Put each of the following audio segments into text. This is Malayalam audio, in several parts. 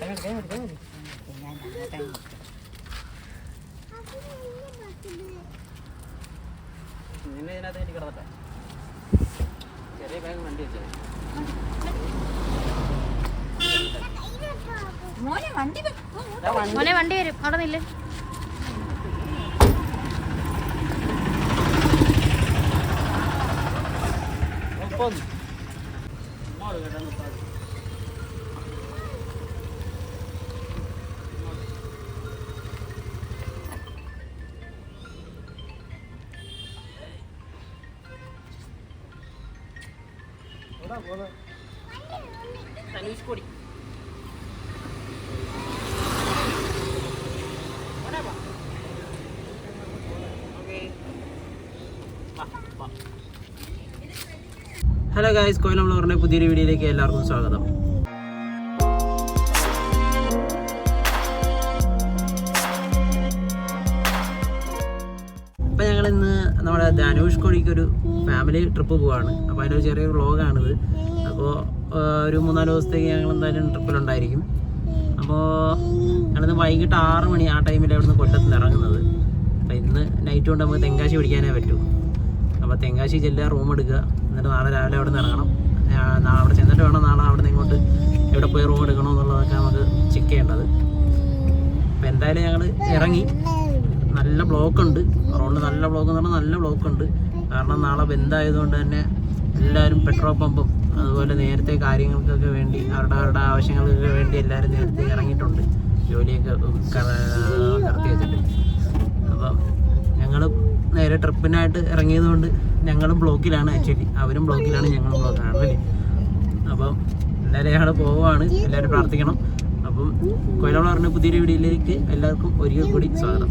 നിന്നെ ഇതിനകത്ത് കയറ്റി കിടന്നട്ടെ. ചെറിയ ബാഗ് വണ്ടി വെച്ചത്. മോനെ വണ്ടി വരും അവിടെ നില്ലേ. ധനുഷ്കോടി ഹലോ ഗായ്സ്, കോയിലം വ്ളോഗറിന്റെ പുതിയൊരു വീഡിയോയിലേക്ക് എല്ലാവർക്കും സ്വാഗതം. അപ്പം ഞങ്ങളിന്ന് നമ്മുടെ ധനുഷ്കോടിക്ക് ഒരു ഫാമിലി ട്രിപ്പ് പോവാണ്. അപ്പോൾ അതിൻ്റെ ഒരു ചെറിയൊരു വ്ളോഗാണിത്. അപ്പോൾ ഒരു 3-4 ദിവസത്തേക്ക് ഞങ്ങൾ എന്തായാലും ട്രിപ്പിലുണ്ടായിരിക്കും. അപ്പോൾ ഞങ്ങളിന്ന് വൈകിട്ട് 6 മണി ആ ടൈമിൽ അവിടുന്ന് കൊല്ലത്ത് നിന്ന് ഇറങ്ങുന്നത്. അപ്പോൾ ഇന്ന് നൈറ്റ് കൊണ്ട് നമുക്ക് തെങ്കാശി പിടിക്കാനേ പറ്റൂ. അപ്പോൾ തെങ്കാശി ചെല്ലുക, റൂം എടുക്കുക, എന്നിട്ട് നാളെ രാവിലെ അവിടെ നിന്ന് ഇറങ്ങണം. അവിടെ ചെന്നിട്ട് വേണം നാളെ അവിടെ നിന്ന് ഇങ്ങോട്ട് എവിടെ പോയി റൂം എടുക്കണോ എന്നുള്ളതൊക്കെ നമുക്ക് ചെക്ക് ചെയ്യേണ്ടത്. അപ്പോൾ എന്തായാലും ഞങ്ങൾ ഇറങ്ങി. നല്ല ബ്ലോക്കുണ്ട് റോഡിൽ, നല്ല ബ്ലോക്ക് എന്ന് പറഞ്ഞാൽ നല്ല ബ്ലോക്കുണ്ട്. കാരണം നാളെ ബന്ധായതുകൊണ്ട് തന്നെ എല്ലാവരും പെട്രോൾ പമ്പും അതുപോലെ നേരത്തെ കാര്യങ്ങൾക്കൊക്കെ വേണ്ടി അവരുടെ ആവശ്യങ്ങൾക്കൊക്കെ വേണ്ടി എല്ലാവരും നേരത്തെ ഇറങ്ങിയിട്ടുണ്ട്, ജോലിയൊക്കെ കടത്തി വെച്ചിട്ട്. അപ്പം ഞങ്ങൾ നേരെ ട്രിപ്പിനായിട്ട് ഇറങ്ങിയത് കൊണ്ട് ഞങ്ങളും ബ്ലോക്കിലാണ്. ആക്ച്വലി അവരും ബ്ലോക്കിലാണ്, ഞങ്ങളും ബ്ലോക്കിലാണ് അല്ലേ. അപ്പം എല്ലാവരും ഞങ്ങൾ പോവുകയാണ്, എല്ലാവരും പ്രാർത്ഥിക്കണം. അപ്പം കോയിലം വ്ളോഗറിന്റെ പുതിയൊരു വീഡിയോയിലേക്ക് എല്ലാവർക്കും ഒരിക്കൽ കൂടി സ്വാഗതം.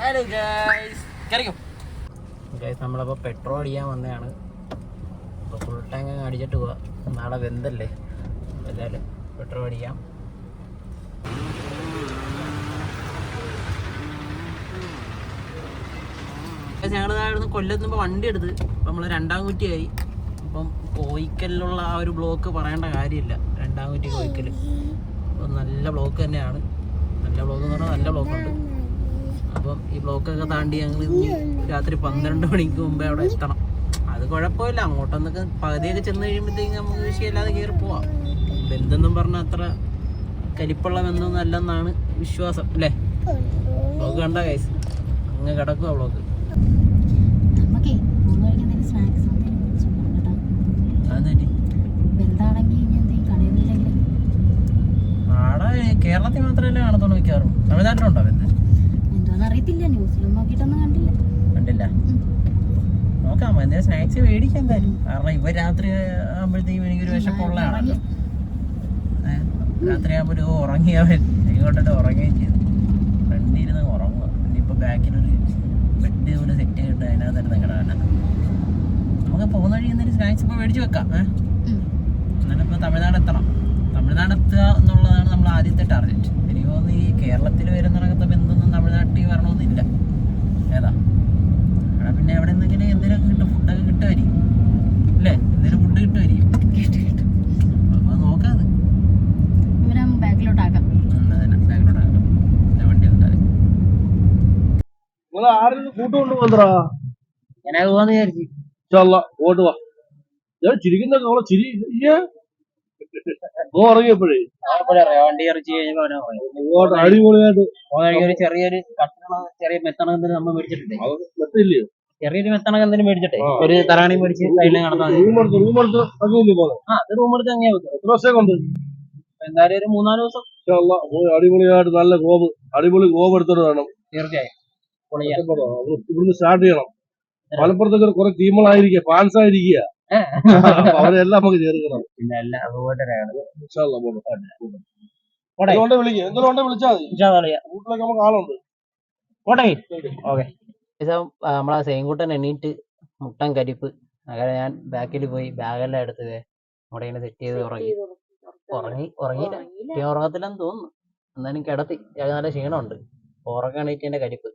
ഹലോ ഗൈസ്, നമ്മളപ്പോൾ പെട്രോൾ അടിക്കാൻ വന്നതാണ്. അപ്പോൾ ഫുൾ ടാങ്ക് അങ്ങ് അടിച്ചിട്ട് പോവാം. നാളെ വെന്തല്ലേ, എന്തായാലും പെട്രോൾ അടിക്കാം. ഞങ്ങളിതായിരുന്നു കൊല്ലത്ത് നിന്ന് വണ്ടി എടുത്ത് നമ്മൾ 2-ാം കുറ്റിയായി. അപ്പം കോയിക്കലിലുള്ള ആ ഒരു ബ്ലോക്ക് പറയേണ്ട കാര്യമില്ല. 2-ാം കുറ്റി കോയിക്കൽ അപ്പം നല്ല ബ്ലോക്ക് തന്നെയാണ്. നല്ല ബ്ലോക്ക് എന്ന് പറഞ്ഞാൽ നല്ല ബ്ലോക്കുണ്ട്. അപ്പം ഈ ബ്ലോക്കൊക്കെ താണ്ടി ഞങ്ങൾ രാത്രി 12 മണിക്ക് മുമ്പേ അവിടെ എത്തണം. അത് കുഴപ്പമില്ല, അങ്ങോട്ടൊന്നൊക്കെ പകുതിയൊക്കെ ചെന്ന് കഴിയുമ്പോഴത്തേക്കും നമുക്ക് വിഷയമില്ലാതെ കയറി പോവാം. ബന്ധമെന്നും പറഞ്ഞാൽ അത്ര കലിപ്പുള്ള ബന്ധമൊന്നും അല്ലെന്നാണ് വിശ്വാസം അല്ലേ. ബ്ലോക്ക് കണ്ട കൈസ് അങ്ങ് കിടക്കുക ബ്ലോക്ക്. ആടെ കേരളത്തിൽ മാത്രമല്ലേ കാണത്തുള്ളൂ മിക്കവാറും. തമിഴ്നാട്ടിലുണ്ടോ ബന്ധം? അറിയത്തില്ല, ന്യൂസിലൊന്നും നോക്കിയിട്ടൊന്നും കണ്ടില്ല. നോക്കാം, എന്തെങ്കിലും സ്നാക്സ് മേടിക്കാം എന്തായാലും. കാരണം ഇവ രാത്രി ആകുമ്പോഴത്തേക്കും എനിക്കൊരു വിശപ്പുള്ളതാണല്ലോ. രാത്രി ആകുമ്പോൾ ഒരു ഉറങ്ങിയവൻ ഇങ്ങോട്ടിട്ട് ഉറങ്ങുകയും ചെയ്തു. ഫ്രണ്ടിരുന്ന് ഉറങ്ങുക. ഇനിയിപ്പോൾ ബാക്കിലൊരു ബെഡ് പോലെ സെറ്റ് ചെയ്തിട്ട് അതിനകത്ത് കിടക്കണ്ട. നമുക്ക് പോകുന്ന വഴി എന്തെങ്കിലും സ്നാക്സ് ഇപ്പോൾ മേടിച്ച് വെക്കാം. എന്നാലും ഇപ്പോൾ തമിഴ്നാട് എത്തണം. തമിഴ്നാട് എത്തുക എന്നുള്ളതാണ് നമ്മൾ ആദ്യത്തെ ടാർഗറ്റ്. എനിക്ക് തോന്നുന്നു ഈ കേരളത്തിൽ വരുന്നിടക്കത്തെ ബന്ധമൊന്നും തമിഴ്നാട്ടിൽ വരണമെന്നില്ല. ഏതാ അവിടെ പിന്നെ എവിടെ നിന്നെങ്കിലും എന്തെങ്കിലുമൊക്കെ കിട്ടും, ഫുഡൊക്കെ കിട്ടുമായിരിക്കും അല്ലേ. എന്തെങ്കിലും ഫുഡ് കിട്ടുമായിരിക്കും. അപ്പോൾ നോക്കാം, അത് ബാക്കിലോട്ടാക്കാം. വണ്ടി വെക്കാതെ ഞാൻ പോവാന്ന് വിചാരിച്ചു. ഉറങ്ങിയപ്പോഴേ വണ്ടി ഇറച്ചി കഴിഞ്ഞപ്പോ അടിപൊളിയായിട്ട് ഒരു ചെറിയൊരു ചെറിയ മെത്തണകത്തിന് നമ്മൾ മേടിച്ചിട്ടുണ്ട്. ചെറിയൊരു മെത്തണകത്തിന് മേടിച്ചിട്ടെ ഒരു തറാണി മേടിച്ച് സൈഡിൽ നടന്നാൽ അത് റൂം എടുത്ത് അങ്ങനെയാ വെക്കും. എന്തായാലും ഒരു 3-4 ദിവസം അടിപൊളിയായിട്ട് നല്ല ഗോപ്, അടിപൊളി ഗോപ് എടുത്തിട്ട് വേണം തീർച്ചയായും ഇവിടുന്ന് സ്റ്റാർട്ട് ചെയ്യണം. മലപ്പുറത്തൊക്കെ കുറെ ടീമുകളായിരിക്കുക, ഫാൻസ് ആയിരിക്കുക, അവരെല്ലാം നമുക്ക് ചേർക്കണം. പിന്നെ എല്ലാം അതുപോലെ വിളിച്ചാൽ വീട്ടിലൊക്കെ നമുക്ക് ആളുണ്ട്. നമ്മളെ സെയിൻകുട്ടൻ എണീറ്റ് മുട്ടൻ കരിപ്പ് അങ്ങനെ ഞാൻ ബാക്കിൽ പോയി ബാഗെല്ലാം എടുത്ത് അവിടെ ഇങ്ങനെ സെറ്റ് ചെയ്ത് ഉറങ്ങിയില്ല. ഉറങ്ങത്തില്ലെന്ന് തോന്നുന്നു. എന്നാലും കിടത്തി. നല്ല ക്ഷീണമുണ്ട്. ഉറങ്ങാണീറ്റ് എൻ്റെ കരിപ്പ്.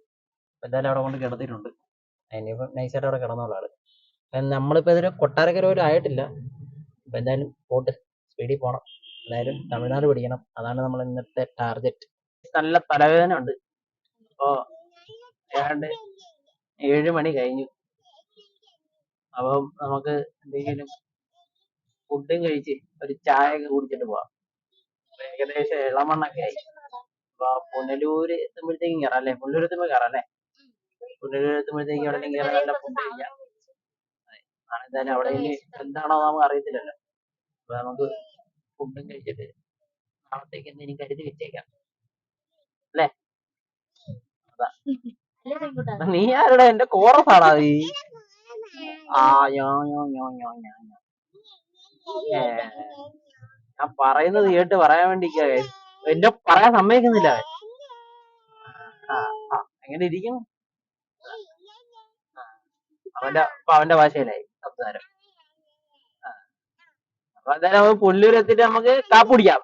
എന്തായാലും അവിടെ കൊണ്ട് കിടത്തിയിട്ടുണ്ട്. ഇനിയിപ്പം നൈസായിട്ട് അവിടെ കിടന്നോളാം ആള്. നമ്മളിപ്പോൾ ഇതൊരു കൊട്ടാരക്കര പോലും ആയിട്ടില്ല. ഇപ്പം എന്തായാലും പോട്ട് സ്പീഡിൽ പോകണം. എന്തായാലും തമിഴ്നാട് പിടിക്കണം. അതാണ് നമ്മൾ ഇന്നത്തെ ടാർഗറ്റ്. നല്ല തലവേദന ഉണ്ട്. അപ്പോൾ ഏതാണ്ട് 7 മണി കഴിഞ്ഞു. അപ്പം നമുക്ക് എന്തെങ്കിലും ഫുഡും കഴിച്ച് ഒരു ചായ ഒക്കെ കുടിച്ചിട്ട് പോവാം. ഏകദേശം ഇളമണ്ണൊക്കെ ആയി. അപ്പൊ പുനലൂര് എത്തുമ്പോഴത്തേക്കും കയറാം അല്ലേ? പുനലൂർ എത്തുമ്പോൾ കയറാം അല്ലേ? പുനലൂർ എത്തുമ്പോഴത്തേക്കും എവിടെയെങ്കിലും കയറാൻ നല്ല ഫുഡ് കഴിക്കാം. എന്തായാലും അവിടെ ഇനി എന്താണോ നമുക്ക് അറിയത്തില്ലല്ലോ. അപ്പൊ നമുക്ക് ഫുഡും കഴിച്ചിട്ട് നാളത്തേക്ക് എന്തെങ്കിലും കരുതി വെച്ചേക്കാം അല്ലേ? അതാ. നീ ആരുടെ? എന്റെ കോറസാടാ നീ. ആ ഞാൻ പറയുന്നത് കേട്ട് പറയാൻ വേണ്ടി എന്നെ പറയാൻ സമ്മതിക്കുന്നില്ല അവൻ. എങ്ങനെ ഇരിക്കും? അവന്റെ ഭാഷയിലായി സംസാരം. അപ്പൊ എന്തായാലും നമുക്ക് പുല്ലൂർ എത്തിയിട്ട് നമുക്ക് കാപ്പ് കുടിക്കാം.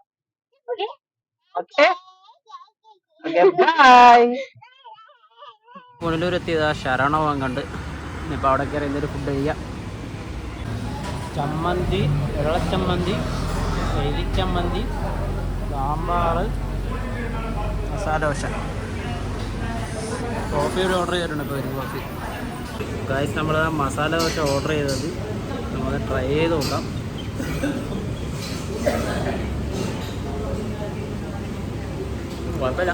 Okay bye. പുനലൂർ എത്തിയതാ ശരണഭവൻ കണ്ട്. ഇനിയിപ്പോൾ അവിടെ കയറി എന്തൊരു ഫുഡ് കഴിക്കാം. ചമ്മന്തി, വെള്ളച്ചമ്മന്തി, എലിച്ചമ്മന്തി, സാമ്പാർ, മസാല ദോശ. കോഫി കൂടി ഓർഡർ ചെയ്തിട്ടുണ്ട്. ഇപ്പോൾ ഒരു കോഫി. ഗായ്സ്, നമ്മൾ മസാല ദോശ ഓർഡർ ചെയ്തത് നമുക്ക് ട്രൈ ചെയ്ത് നോക്കാം. കുഴപ്പമില്ല.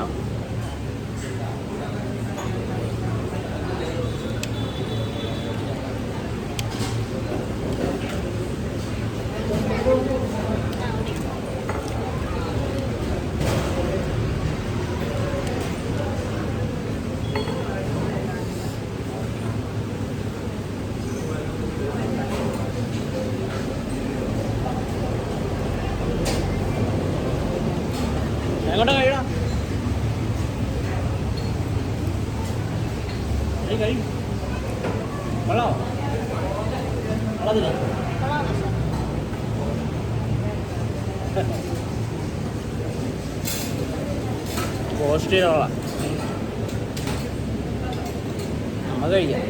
എങ്ങോട്ടാ കഴിയണം? കഴിയും. വെള്ളമോ? വെള്ളത്തില്ല. കോസ്റ്റ്ലിയുള്ള നമ്മൾ കഴിക്കാം.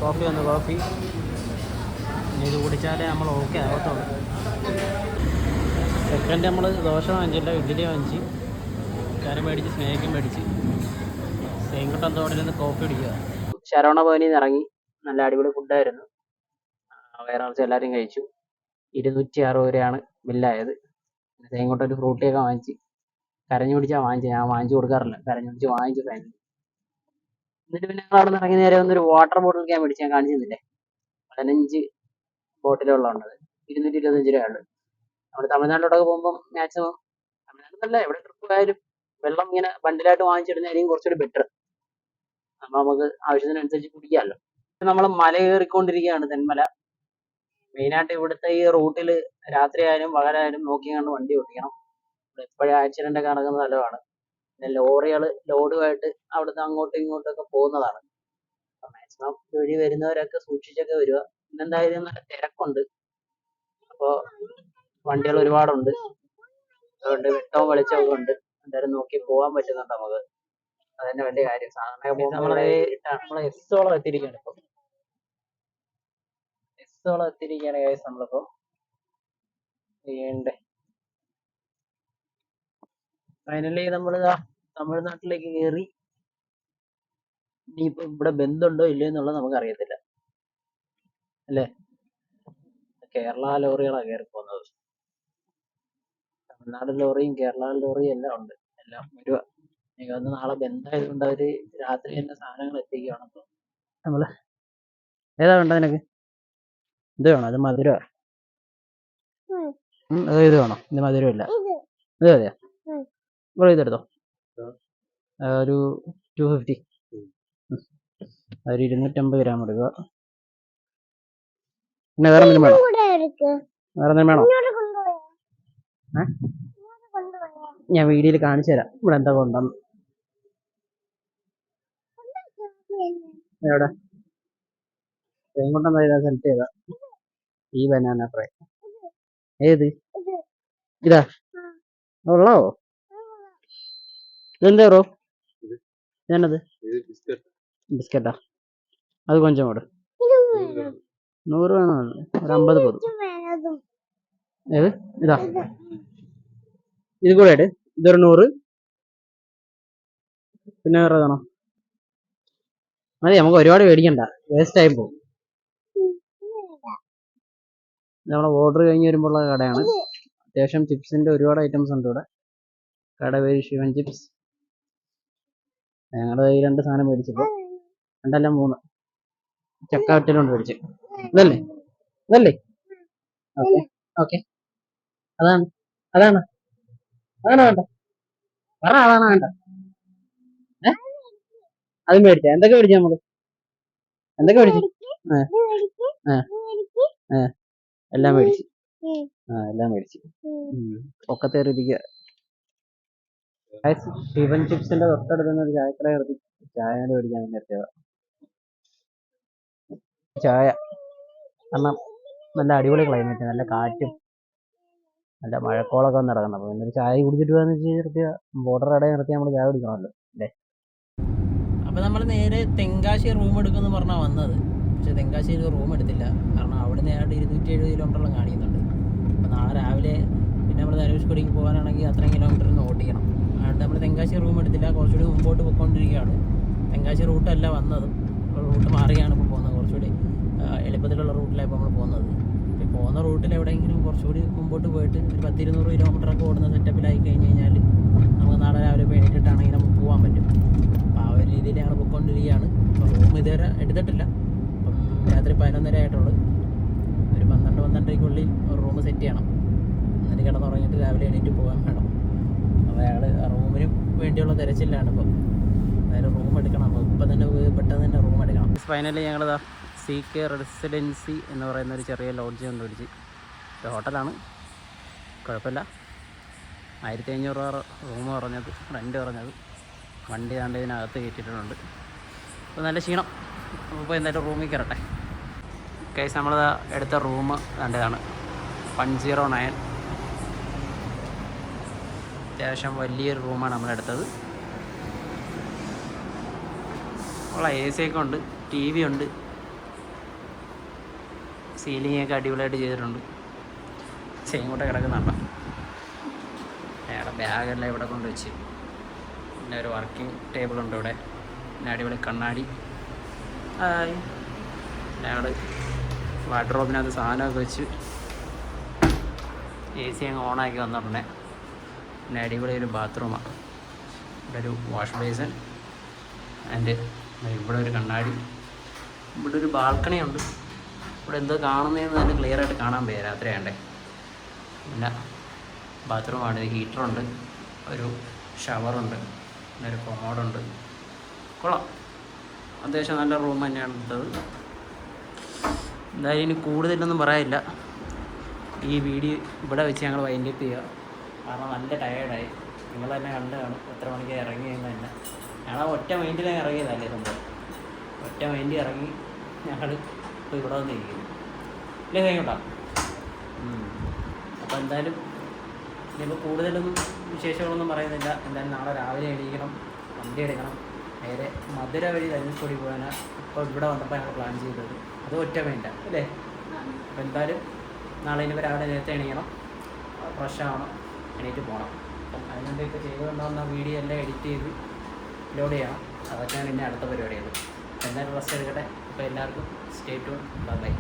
കോഫി വന്നു. കോഫി ഇത് കുടിച്ചാലേ നമ്മൾ ഓക്കെ ആകത്തുള്ളൂ. സെക്കൻഡ് നമ്മൾ ദോശ വാങ്ങിച്ചില്ല, ഇഡ്ഡലി വാങ്ങിച്ച്, കറി മേടിച്ച്, സ്നേക്കും മേടിച്ച്, സെയിൻകുട്ടം തോടിൽ നിന്ന് കോഫി കുടിക്കുക. ശരവണഭവനിൽ നിന്ന് ഇറങ്ങി. നല്ല അടിപൊളി ഫുഡായിരുന്നു. വേറെ കുറച്ച് എല്ലാവരും കഴിച്ചു. 260 രൂപയാണ് ബില്ലായത്. സെയിൻകുട്ടം ഒരു ഫ്രൂട്ടിയൊക്കെ വാങ്ങിച്ച്, കരഞ്ഞു പിടിച്ചാൽ വാങ്ങിച്ചത്. ഞാൻ വാങ്ങിച്ചു കൊടുക്കാറില്ല. കരഞ്ഞു പിടിച്ച് വാങ്ങിച്ചു ഫൈനൽ. എന്നിട്ട് പിന്നെ ഞങ്ങൾ അവിടെ നിന്ന് ഇറങ്ങി നേരെ വന്നൊരു വാട്ടർ ബോട്ടിൽ ഞാൻ മേടിച്ച്. ഞാൻ കാണിച്ചിരുന്നില്ലേ? 15 ബോട്ടിലുള്ളത് 225 രൂപയുള്ളൂ. നമ്മൾ തമിഴ്നാട്ടിലോട്ടൊക്കെ പോകുമ്പോൾ മാക്സിമം, തമിഴ്നാട്ടിലല്ല എവിടെ ട്രിപ്പ് പോയാലും വെള്ളം ഇങ്ങനെ ബണ്ടിലായിട്ട് വാങ്ങിച്ചിടുന്നതായിരിക്കും കുറച്ചുകൂടി ബെറ്റർ. അപ്പം നമുക്ക് ആവശ്യത്തിനനുസരിച്ച് കുടിക്കാമല്ലോ. നമ്മൾ മല കയറിക്കൊണ്ടിരിക്കുകയാണ്, തെന്മല. മെയിനായിട്ട് ഇവിടുത്തെ ഈ റൂട്ടിൽ രാത്രിയായാലും പകലായാലും നോക്കി കണ്ട് വണ്ടി ഓടിക്കണം. എപ്പോഴും ആക്സിഡന്റ് ഒക്കെ നടക്കുന്ന സ്ഥലമാണ്. പിന്നെ ലോറികൾ ലോഡുമായിട്ട് അവിടുന്ന് അങ്ങോട്ടും ഇങ്ങോട്ടൊക്കെ പോകുന്നതാണ്. മാക്സിമം വഴി വരുന്നവരൊക്കെ സൂക്ഷിച്ചൊക്കെ വരിക. പിന്നെന്തായാലും നല്ല തിരക്കുണ്ട്. അപ്പോൾ വണ്ടികൾ ഒരുപാടുണ്ട്. അതുകൊണ്ട് വെട്ടവും വെളിച്ചമൊക്കെ ഉണ്ട്. എന്തായാലും നോക്കി പോകാൻ പറ്റുന്നുണ്ട് നമുക്ക്. അതന്നെ വലിയ കാര്യം. സാധാരണ നമ്മളെ എസ്സോളം എത്തിയിരിക്കുകയാണ്. ഇപ്പം എസ്സോളം എത്തിയിരിക്കുകയാണ് കേസ്. നമ്മളിപ്പോൾ ചെയ്യണ്ടേ. ഫൈനലി നമ്മൾ തമിഴ്നാട്ടിലേക്ക് കയറി. ഇനിയിപ്പോൾ ഇവിടെ ബന്ധുണ്ടോ ഇല്ലയോ എന്നുള്ളത് നമുക്ക് അറിയത്തില്ല അല്ലേ? കേരള ലോറികളാണ് കയറി പോകുന്നത്. തമിഴ്നാട് ലോറിയും കേരള ലോറിയും എല്ലാം ഉണ്ട്. എല്ലാം വരുക. എനിക്ക് തോന്നുന്നു നാളെ ബന്ധായതുകൊണ്ട് അവർ രാത്രി തന്നെ സാധനങ്ങൾ എത്തിക്കുകയാണ്. അപ്പോൾ നമ്മൾ ഏതാ വേണ്ട നിനക്ക്? ഇത് വേണോ? അത് മധുരമാണ്. ഇത് വേണോ? ഇത് മധുരമില്ല. ഇത് മതിയോ? ഇവിടെ ഇതെടുത്തോ. ഒരു 250. ഒരു 250 ഗ്രാം എടുക്കുക. പിന്നെ വേറെ എന്തെങ്കിലും വേണോ? വേറെ എന്തെങ്കിലും വേണോ? ഞാൻ വീഡിയോയിൽ കാണിച്ചു തരാം ഇവിടെ എന്താ കൊണ്ടെന്ന്. എവിടെ എങ്ങോട്ടെന്നാ ഇതാ സെലക്ട് ചെയ്താ ഈ ബനാന ഫ്രൈ ഏത് ഇതാ ഉള്ളോ ഇതെന്താ ബ്രോ ഞാനത് ബിസ്ക്കറ്റാ അത് കൊഞ്ചം കൂടെ 100 വേണോ ഒരു 50 പോതും ഏത് ഇതാ ഇത് കൂടെ ഇട് ഇതൊരു 100 പിന്നെ വേറെ വേണോ മതി നമുക്ക് ഒരുപാട് മേടിക്കണ്ട വേസ്റ്റ് ആയി പോകും നമ്മളെ ഓർഡർ കഴിഞ്ഞ് വരുമ്പോഴുള്ള കടയാണ് അത്യാവശ്യം ചിപ്സിന്റെ ഒരുപാട് ഐറ്റംസ് ഉണ്ട് ഇവിടെ കട പേര് ശിവൻ ചിപ്സ് ഞങ്ങളുടെ ഈ 2 സാധനം മേടിച്ചപ്പോൾ 2 അല്ല 3 ചക്ക വെട്ടിലുണ്ട് മേടിച്ച് ഇതല്ലേ ഇതല്ലേ ഓക്കെ ഓക്കെ അതാണ് അതാണ് അതാണ് വേണ്ട പറ അതാണ് വേണ്ട അത് മേടിച്ച എന്തൊക്കെ മേടിച്ച നമ്മള് എന്തൊക്കെ മേടിച്ചു എല്ലാം മേടിച്ചു എല്ലാം മേടിച്ചു പൊക്കത്തേറിയിരിക്കുക ശിവൻ ചിപ്സിന്റെ തൊട്ടടുത്തുന്ന ഒരു ചായക്കട കിടത്തി ചായ മേടിക്കാൻ വേണ്ടി എത്തിയതാ ചായ കാരണം നല്ല അടിപൊളി ക്ലൈമറ്റ് നല്ല കാറ്റും നല്ല മഴക്കോളൊക്കെ വന്ന് നടക്കുന്നത് അപ്പോൾ എന്നൊരു ചായ കുടിച്ചിട്ട് പോകാന്ന് വെച്ച് നിർത്തിയ ബോർഡർ ഇടയിൽ നിർത്തി നമ്മൾ ചായ കുടിക്കണമല്ലോ അല്ലേ. അപ്പോൾ നമ്മൾ നേരെ തെങ്കാശി റൂം എടുക്കുമെന്ന് പറഞ്ഞാൽ വന്നത്. പക്ഷേ തെങ്കാശിയിൽ റൂം എടുത്തില്ല. കാരണം അവിടെ നിന്ന് ഏതാണ്ട് 270 കിലോമീറ്ററെല്ലാം കാണിക്കുന്നുണ്ട്. അപ്പോൾ നാളെ രാവിലെ പിന്നെ നമ്മൾ ധനുഷ്കോടിക്ക് പോകാനാണെങ്കിൽ അത്രയും കിലോമീറ്ററിന് ഓടിക്കണം. അതുകൊണ്ട് നമ്മൾ തെങ്കാശി റൂം എടുത്തില്ല. കുറച്ചുകൂടി മുമ്പോട്ട് പോയിക്കൊണ്ടിരിക്കുകയാണ്. തെങ്കാശി റൂട്ടല്ല വന്നത്, റൂട്ട് മാറിയാണ് ഇപ്പോൾ പോകുന്നത്. കുറച്ചുകൂടി എളുപ്പത്തിലുള്ള റൂട്ടിലാണ് ഇപ്പോൾ നമ്മൾ പോകുന്നത്. പോകുന്ന റൂട്ടിൽ എവിടെയെങ്കിലും കുറച്ചുകൂടി മുമ്പോട്ട് പോയിട്ട് ഒരു 10-200 കിലോമീറ്ററൊക്കെ ഓടുന്ന സെറ്റപ്പിലായി കഴിഞ്ഞ് കഴിഞ്ഞാൽ നമുക്ക് നാളെ രാവിലെ ഇപ്പോൾ എണീറ്റിട്ടാണെങ്കിൽ നമുക്ക് പോകാൻ പറ്റും. അപ്പോൾ ആ ഒരു രീതിയിൽ ഞങ്ങൾ പോയിക്കൊണ്ടിരിക്കുകയാണ്. അപ്പോൾ റൂം ഇതുവരെ എടുത്തിട്ടില്ല. അപ്പം രാത്രി 11:30 ആയിട്ടുള്ളൂ. ഒരു 12-12:30ക്കുള്ളിൽ ഒരു റൂം സെറ്റ് ചെയ്യണം. എന്നിട്ട് കിടന്നുറങ്ങിയിട്ട് രാവിലെ എണീറ്റ് പോകാൻ വേണം. അപ്പോൾ അയാൾ റൂമിന് വേണ്ടിയുള്ള തിരച്ചിലാണ് ഇപ്പോൾ. അതായത് റൂം എടുക്കണം. അപ്പോൾ ഇപ്പം തന്നെ പെട്ടെന്ന് തന്നെ റൂം എടുക്കണം. ഫൈനലി ഞങ്ങളിതാ CK റെസിഡൻസി എന്ന് പറയുന്ന ഒരു ചെറിയ ലോഡ്ജ് കണ്ടുപിടിച്ച്. ഒരു ഹോട്ടലാണ്, കുഴപ്പമില്ല. 1500 രൂപ റൂം പറഞ്ഞത്, റെൻറ്റ് പറഞ്ഞത്. വണ്ടി താണ്ട് ഇതിനകത്ത് കയറ്റിയിട്ടുണ്ട്. അപ്പോൾ നല്ല ക്ഷീണം. അപ്പോൾ എന്തായാലും റൂമിൽ കയറട്ടെ. കേസ് നമ്മൾ എടുത്ത റൂം കണ്ടതാണ് 109. അത്യാവശ്യം വലിയൊരു റൂമാണ് നമ്മളെടുത്തത്. ഉള്ള AC ഒക്കെ ഉണ്ട്, TV ഉണ്ട്, സീലിങ്ങൊക്കെ അടിപൊളിയായിട്ട് ചെയ്തിട്ടുണ്ട്. ഇങ്ങോട്ട് കിടക്കുന്നുണ്ടോ അയാളുടെ ബാഗെല്ലാം ഇവിടെ കൊണ്ട് വെച്ച്. പിന്നെ ഒരു വർക്കിംഗ് ടേബിളുണ്ട് ഇവിടെ. പിന്നെ അടിപൊളി കണ്ണാടി. പിന്നെ അയാൾ വാർഡ്രോബിനകത്ത് സാധനമൊക്കെ വെച്ച് AC അങ്ങ് ഓണാക്കി വന്നിട്ടുണ്ടേ. പിന്നെ അടിപൊളി ഒരു ബാത്റൂമാണ്. ഇവിടെ ഒരു വാഷ് ബേസിൻ ആൻഡ് ഇവിടെ ഒരു കണ്ണാടി. ഇവിടെ ഒരു ബാൽക്കണി ഉണ്ട്. ഇവിടെ എന്തോ കാണുന്നതെന്ന് തന്നെ ക്ലിയർ ആയിട്ട് കാണാൻ പറ്റും രാത്രി ആണ്ടേ. പിന്നെ ബാത്റൂമാണ്. ഹീറ്ററുണ്ട്, ഒരു ഷവറുണ്ട്, പിന്നെ ഒരു കൊമോഡുണ്ട്. കൊള്ളാം, അത്യാവശ്യം നല്ല റൂം തന്നെയാണ് എടുത്തത്. എന്തായാലും ഇനി കൂടുതലൊന്നും പറയാനില്ല. ഈ വീഡിയോ ഇവിടെ വെച്ച് ഞങ്ങൾ വൈൻഡപ്പ് ചെയ്യുക. കാരണം നല്ല ടയേർഡായി. നിങ്ങൾ തന്നെ കണ്ടു കാണും എത്ര മണിക്ക് ഇറങ്ങി എന്ന് തന്നെ. ഞങ്ങൾ ഒറ്റ മൈൻഡിലാണ് ഇറങ്ങിയതല്ലേ സംഭവം. ഒറ്റ മൈൻഡിൽ ഇറങ്ങി ഞങ്ങൾ ഇപ്പോൾ ഇവിടെ വന്നിരിക്കുന്നു അല്ലേ കഴിഞ്ഞോട്ടാ. അപ്പോൾ എന്തായാലും ഇനിയിപ്പോൾ കൂടുതലൊന്നും വിശേഷങ്ങളൊന്നും പറയുന്നില്ല. എന്തായാലും നാളെ രാവിലെ എണീക്കണം, വണ്ടി എടുക്കണം, നേരെ മധുര വഴി ധനുഷ്കോടി പോകാനാണ് ഇപ്പോൾ ഇവിടെ വന്നപ്പോൾ ഞങ്ങൾ പ്ലാൻ ചെയ്തത്. അത് ഒറ്റ മൈൻഡാണ് അല്ലേ. അപ്പോൾ എന്തായാലും നാളെ ഇനിയിപ്പോൾ രാവിലെ നേരത്തെ എണീക്കണം, ഫ്രഷ് ആവണം, എണീറ്റ് പോകണം. അപ്പം അതിനുവേണ്ടിയൊക്കെ ചെയ്തുകൊണ്ടാകുന്ന വീഡിയോ എല്ലാം എഡിറ്റ് ചെയ്ത് ലോഡ് ചെയ്യണം. അതൊക്കെയാണ് പിന്നെ അടുത്ത പരിപാടികൾ. എന്തായാലും റെസ്റ്റ് എടുക്കട്ടെ. അപ്പോൾ എല്ലാവർക്കും സ്റ്റേ ട്യൂൺ, ബൈ.